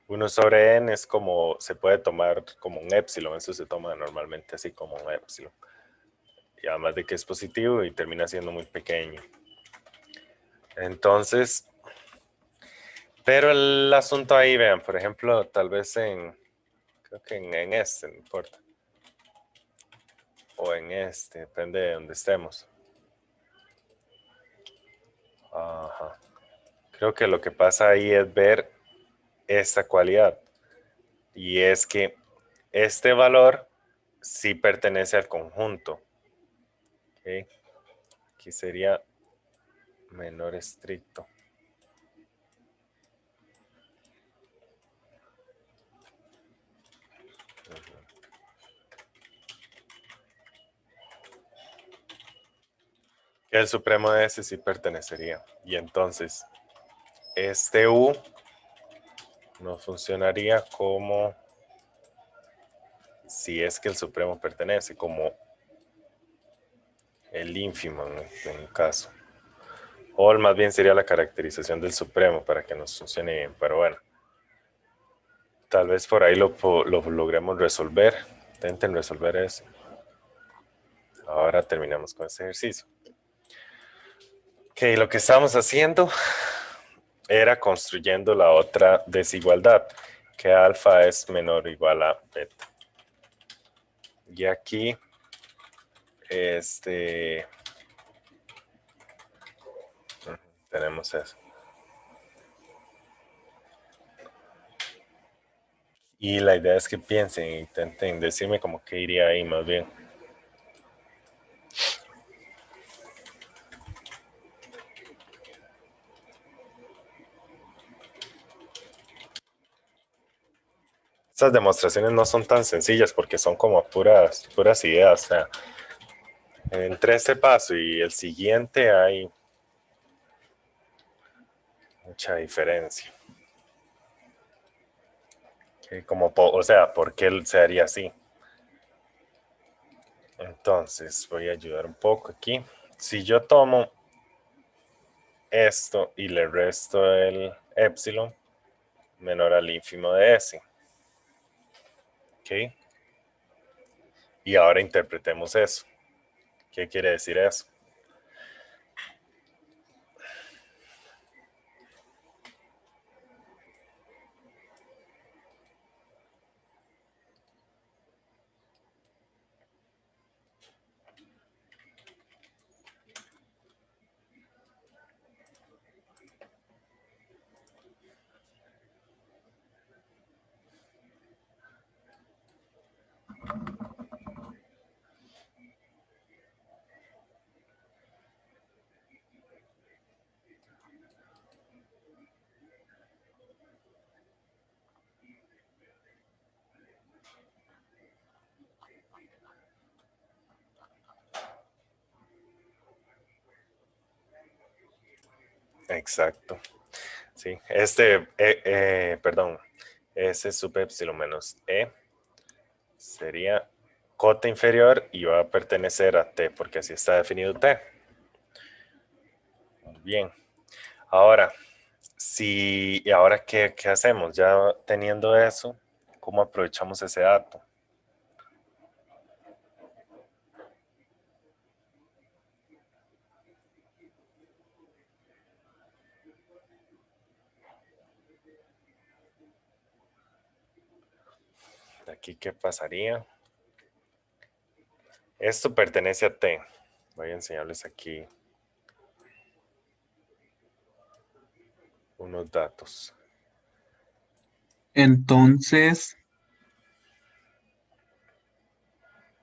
1 sobre n es como, se puede tomar como un epsilon, eso se toma normalmente así como un epsilon, y además de que es positivo y termina siendo muy pequeño. Entonces, pero el asunto ahí, vean, por ejemplo, tal vez creo que en este, no importa, o en este, depende de donde estemos. Ajá. Creo que lo que pasa ahí es ver esta cualidad. Y es que este valor sí pertenece al conjunto. ¿Okay? Aquí sería menor estricto. El supremo de S sí pertenecería. Y entonces, este U no funcionaría como si es que el supremo pertenece, como el ínfimo en un caso. O más bien sería la caracterización del supremo para que nos funcione bien. Pero bueno, tal vez por ahí lo logremos resolver. Intenten resolver eso. Ahora terminamos con este ejercicio. Ok, lo que estamos haciendo era construyendo la otra desigualdad, que alfa es menor o igual a beta. Y aquí, tenemos eso. Y la idea es que piensen, intenten decirme como que iría ahí más bien. Estas demostraciones no son tan sencillas porque son como puras ideas. O sea, entre este paso y el siguiente hay mucha diferencia. Como, o sea, ¿por qué él se haría así? Entonces, voy a ayudar un poco aquí. Si yo tomo esto y le resto el epsilon menor al ínfimo de S. ¿Ok? Y ahora interpretemos eso. ¿Qué quiere decir eso? Exacto. Sí, perdón, S sub epsilon menos E sería cota inferior y va a pertenecer a T, porque así está definido T. Muy bien. Ahora, ¿y ahora qué hacemos? Ya teniendo eso, ¿cómo aprovechamos ese dato? Aquí, ¿qué pasaría? Esto pertenece a T. Voy a enseñarles aquí unos datos. Entonces,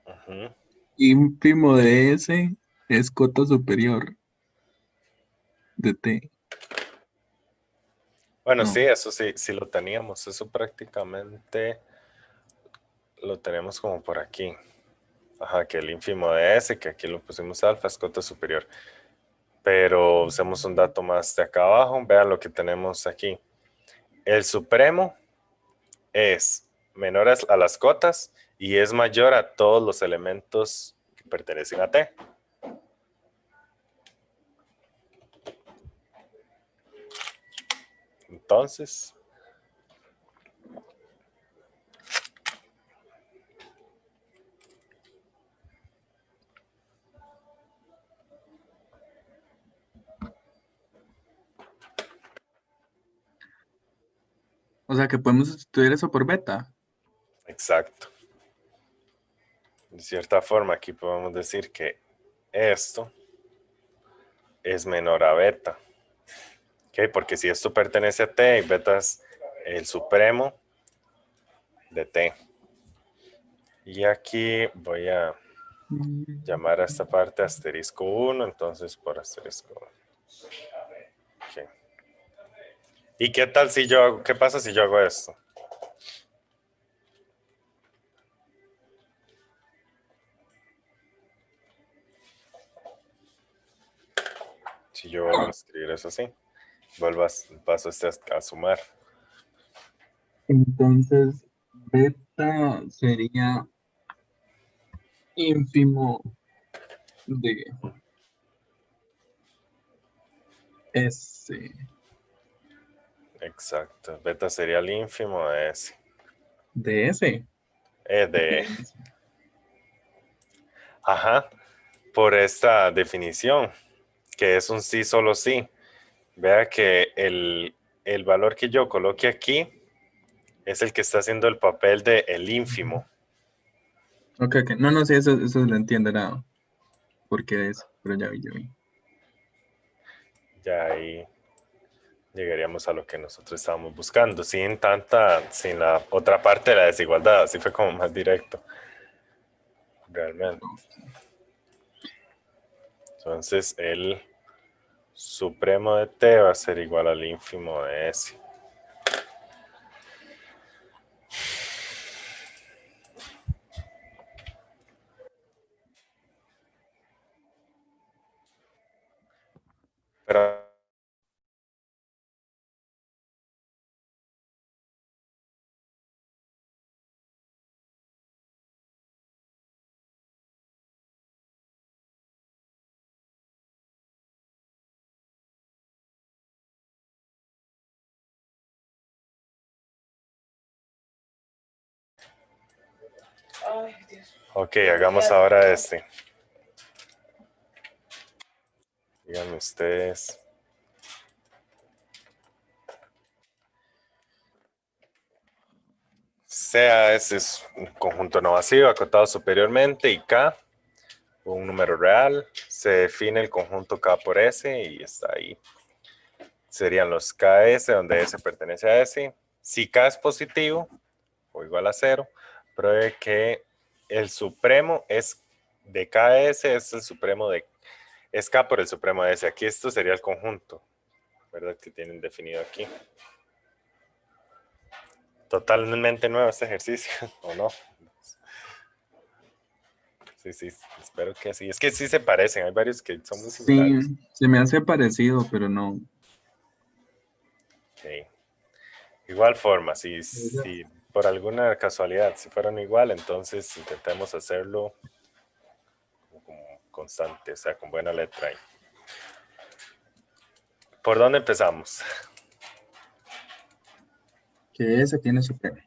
Ujú. ínfimo de S es cota superior de T. Bueno, No. sí, eso sí, sí lo teníamos. Eso prácticamente lo tenemos como por aquí. Ajá, que el ínfimo de S, que aquí lo pusimos alfa, es cota superior. Pero usemos un dato más de acá abajo. Vean lo que tenemos aquí. El supremo es menor a las cotas y es mayor a todos los elementos que pertenecen a T. Entonces, O sea que podemos sustituir eso por beta. exacto. De cierta forma, aquí podemos decir que esto es menor a beta. ¿Ok? Porque si esto pertenece a T y beta es el supremo de T. Y aquí voy a llamar a esta parte asterisco 1, entonces por asterisco 1. Okay. ¿Y qué tal si yo hago, qué pasa si yo hago esto? a escribir eso así. Paso este a sumar. Entonces, beta sería ínfimo de S. Exacto. Beta sería el ínfimo de S. ¿De S? De... Ajá. Por esta definición, que es un sí, solo sí. Vea que el valor que yo coloque aquí es el que está haciendo el papel de el ínfimo. Ok. No, sí, eso lo entiendo, era porque es, pero ya vi. Ya ahí llegaríamos a lo que nosotros estábamos buscando, sin la otra parte de la desigualdad, así fue como más directo, realmente. Entonces, el supremo de T va a ser igual al ínfimo de S. Pero Ay, Dios. ok, hagamos ahora este. Díganme ustedes. Sea ese es un conjunto no vacío acotado superiormente y K, un número real, se define el conjunto K por S y está ahí. Serían los KS donde S pertenece a S. Si K es positivo o igual a 0, pruebe que el supremo es de KS, es el supremo de es K por el supremo de S. Aquí esto sería el conjunto, ¿verdad? Que tienen definido aquí. Totalmente nuevo este ejercicio, ¿o no? Sí, espero que sí. Es que sí se parecen, hay varios que son muy similares. Sí, se me hace parecido, pero no. Sí. Igual forma, si por alguna casualidad, si fueron igual, entonces intentemos hacerlo como constante, o sea, con buena letra ahí. ¿Por dónde empezamos? Que S tiene supremo.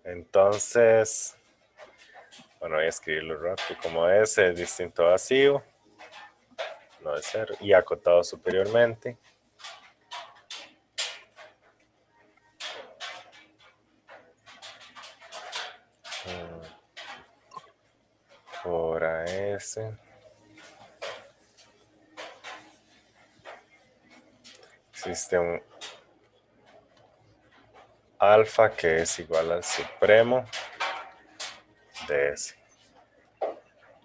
Entonces, bueno, voy a escribirlo rápido. Como S es distinto a vacío, no es 0, y acotado superiormente. Por AS. Existe un alfa que es igual al supremo de S.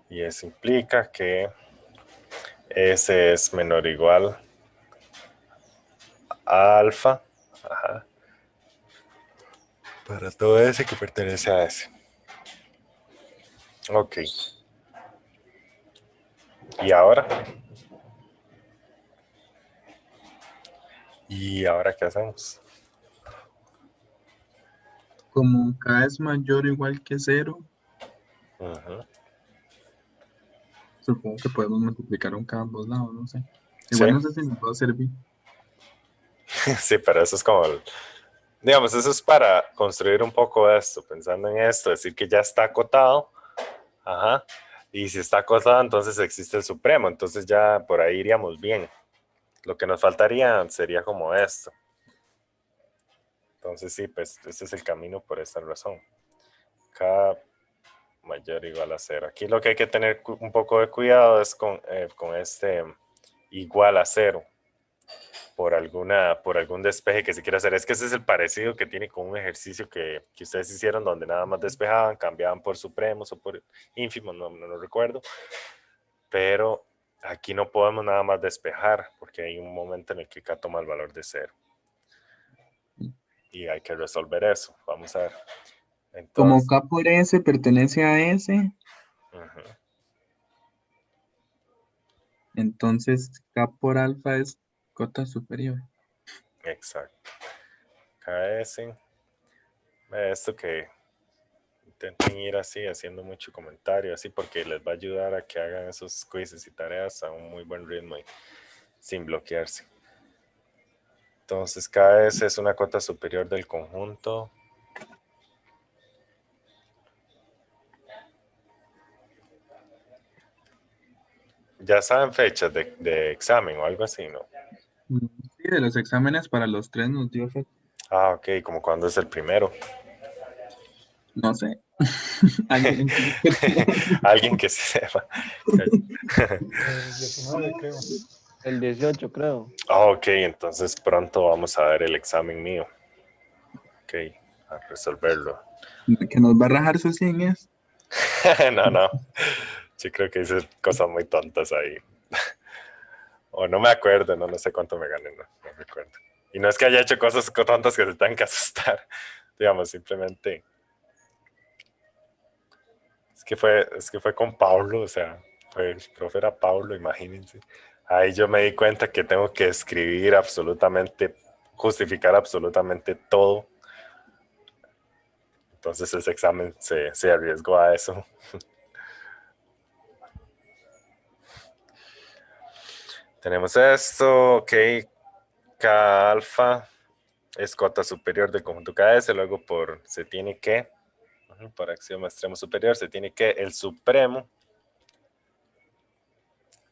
Y eso implica que S es menor o igual a alfa. Ajá. Para todo S que pertenece a S. Ok. ¿Y ahora? ¿Y ahora qué hacemos? Como K es mayor o igual que 0, Uh-huh. supongo que podemos multiplicar un K a ambos lados, no sé. Sí. Igual no sé si nos va a servir. Sí, pero eso es como, digamos, eso es para construir un poco esto, pensando en esto, decir que ya está acotado, ajá, y si está acotado, entonces existe el supremo, entonces ya por ahí iríamos bien. Lo que nos faltaría sería como esto. Entonces sí, pues este es el camino por esta razón. K mayor o igual a 0. Aquí lo que hay que tener un poco de cuidado es con este igual a 0. Por algún despeje que se quiera hacer. Es que ese es el parecido que tiene con un ejercicio que ustedes hicieron donde nada más despejaban, cambiaban por supremos o por ínfimos, no lo recuerdo. Pero aquí no podemos nada más despejar porque hay un momento en el que K toma el valor de 0. Y hay que resolver eso. Vamos a ver. Como Entonces, K por S pertenece a S, uh-huh. Entonces, K por alfa es cota superior. Exacto. KS. Esto que intenten ir así, haciendo mucho comentario, así, porque les va a ayudar a que hagan esos quizzes y tareas a un muy buen ritmo y sin bloquearse. Entonces, KS es una cota superior del conjunto. Ya saben fechas de examen o algo así, ¿no? Sí, de los exámenes para los 3 nos dio fecha. Ah, ok, como cuando es el primero. No sé. Alguien Alguien que sepa. El 19, creo. El 18, creo. Ah, ok, entonces pronto vamos a ver el examen mío. Ok, a resolverlo. que nos va a rajar sus 100 es. No. Yo creo que hice cosas muy tontas ahí. O no me acuerdo, no sé cuánto me gané, no recuerdo. Y no es que haya hecho cosas tontas que se tengan que asustar. Digamos, simplemente. Es que fue con Paulo, o sea, el profe era Paulo, imagínense. Ahí yo me di cuenta que tengo que escribir absolutamente, justificar absolutamente todo. Entonces ese examen se arriesgó a eso. Tenemos esto, ok. K alfa es cota superior del conjunto KS, luego se tiene que, por axioma extremo superior, se tiene que el supremo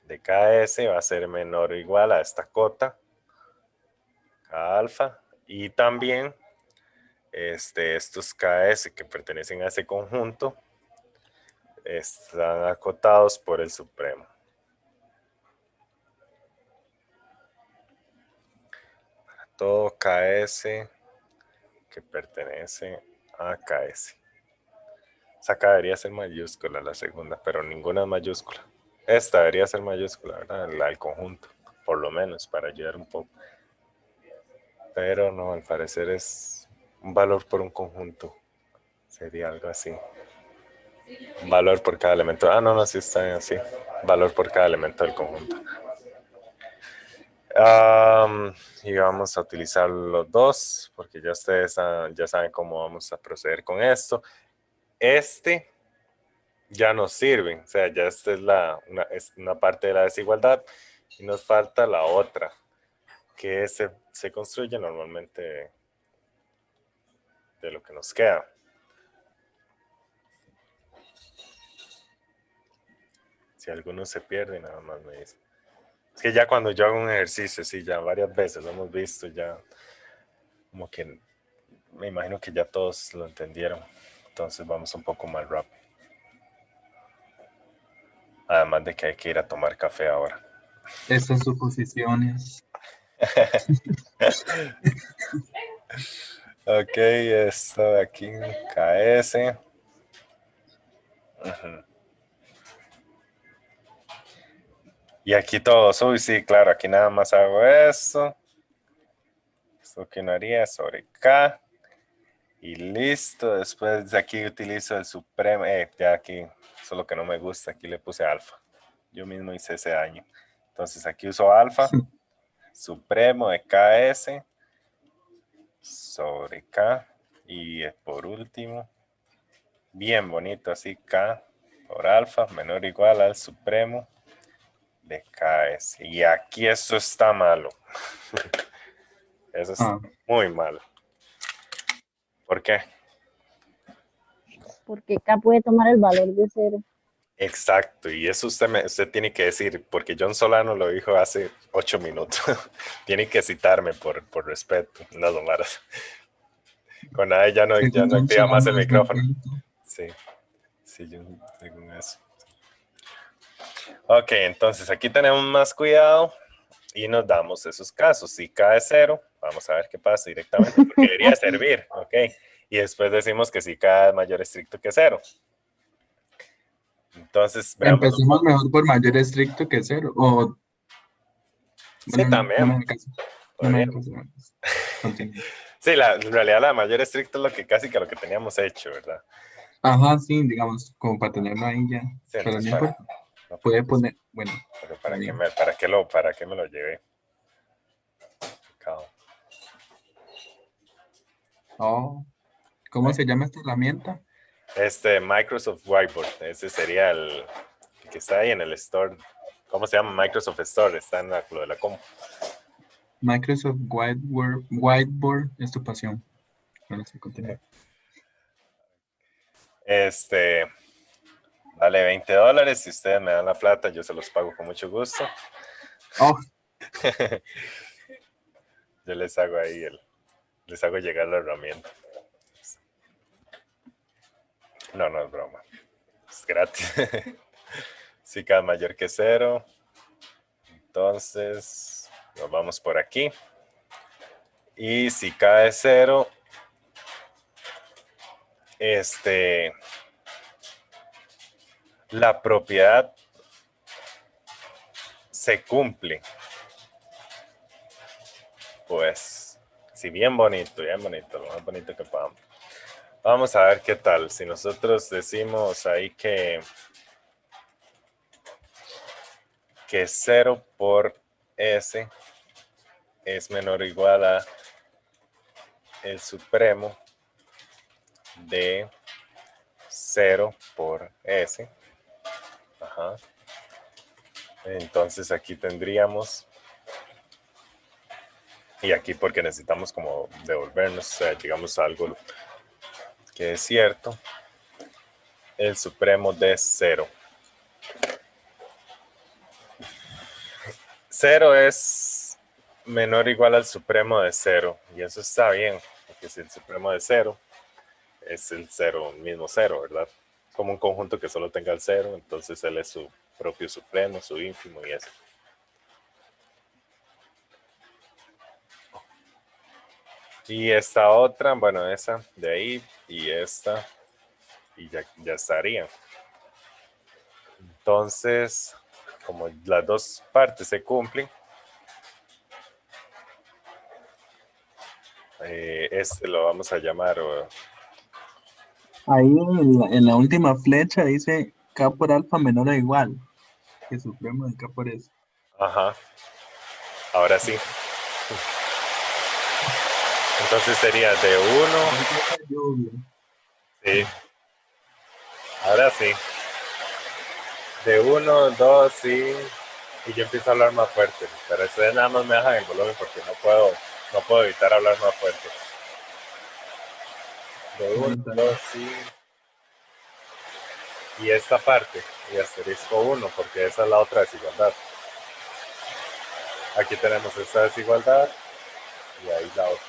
de KS va a ser menor o igual a esta cota, K alfa, y también estos KS que pertenecen a ese conjunto están acotados por el supremo. Todo KS que pertenece a KS. Esa acá debería ser mayúscula, la segunda, pero ninguna es mayúscula. Esta debería ser mayúscula, ¿verdad? La del conjunto, por lo menos, para ayudar un poco. Pero no, al parecer es un valor por un conjunto. Sería algo así. Un valor por cada elemento. Ah, no, sí está bien así. Valor por cada elemento del conjunto. Y vamos a utilizar los dos, porque ya ustedes ya saben cómo vamos a proceder con esto. Ya nos sirven, o sea, ya esta es una parte de la desigualdad y nos falta la otra, que se construye normalmente de lo que nos queda. Si alguno se pierde, nada más me dice. Es que ya cuando yo hago un ejercicio, sí, ya varias veces lo hemos visto, ya como que me imagino que ya todos lo entendieron. Entonces vamos un poco más rápido. Además de que hay que ir a tomar café ahora. Estas suposiciones. Ok, esto de aquí, KS. Y aquí todo, sí, claro, aquí nada más hago esto. Esto que no haría sobre K. Y listo, después de aquí utilizo el supremo. Ya aquí, eso es lo que no me gusta, aquí le puse alfa. Yo mismo hice ese daño. Entonces aquí uso alfa, supremo de KS sobre K. Y por último, bien bonito así, K por alfa menor o igual al supremo de KS. Y aquí eso está malo. Eso es muy malo. ¿Por qué? Porque K puede tomar el valor de 0. Exacto, y eso usted tiene que decir, porque John Solano lo dijo hace 8 minutos. Tiene que citarme por respeto. No, Domaras. Con nada ya no activa más el micrófono. Sí, según eso. Ok, entonces aquí tenemos más cuidado y nos damos esos casos. Si K es 0, vamos a ver qué pasa directamente, porque debería servir, ok. Y después decimos que si K es mayor estricto que 0. Entonces, veamos. Empecemos mejor por mayor estricto que 0. O... Sí, bueno, también. No me caso. Sí, en realidad la mayor estricto es lo que casi que lo que teníamos hecho, ¿verdad? Ajá, sí, digamos, como para tenerlo ahí ya. Sí, pero no entonces, importa. No, Puede pues, poner, bueno, pero está bien. ¿para qué me lo llevé? Cao. Oh, ¿cómo se llama esta herramienta? Microsoft Whiteboard, ese sería el que está ahí en el store. ¿Cómo se llama? Microsoft Store, está en lo de la compu. Microsoft Whiteboard es tu pasión. Bueno, sí, continúa. Vale $20. Si ustedes me dan la plata, yo se los pago con mucho gusto. Oh, Yo les hago ahí les hago llegar la herramienta. No, no es broma. Es gratis. Si cada mayor que 0. Entonces, nos vamos por aquí. Y si cae 0, la propiedad se cumple. Pues, sí, bien bonito, lo más bonito que podamos. Vamos a ver qué tal. Si nosotros decimos ahí que 0 por S es menor o igual a el supremo de 0 por S. Ajá. Entonces aquí tendríamos, y aquí porque necesitamos como devolvernos, o sea, llegamos a algo que es cierto, el supremo de 0. 0 es menor o igual al supremo de 0, y eso está bien, porque si el supremo de 0 es el 0, mismo 0, ¿verdad? Como un conjunto que solo tenga el 0, entonces él es su propio supremo, su ínfimo y eso. Y esta otra, bueno, esa de ahí y esta, y ya estaría. Entonces, como las dos partes se cumplen, lo vamos a llamar, ahí en la última flecha dice K por alfa menor o igual que supremo de K por S. ajá, ahora sí. Entonces sería de 1, sí, ahora sí. De 1, 2, sí, y yo empiezo a hablar más fuerte, pero ustedes nada más me dejan el volumen porque no puedo evitar hablar más fuerte. De 1, 2, sí. Y esta parte, y asterisco 1, porque esa es la otra desigualdad. Aquí tenemos esta desigualdad y ahí la otra.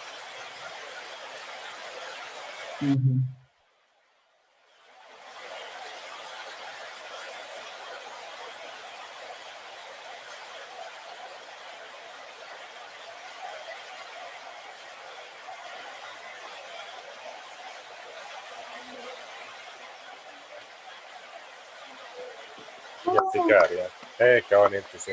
Ujú. Y así quedaría. Qué bonito, sí.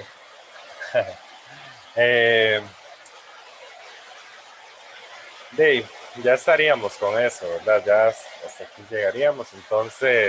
Dave, ya estaríamos con eso, ¿verdad? Ya hasta aquí llegaríamos, entonces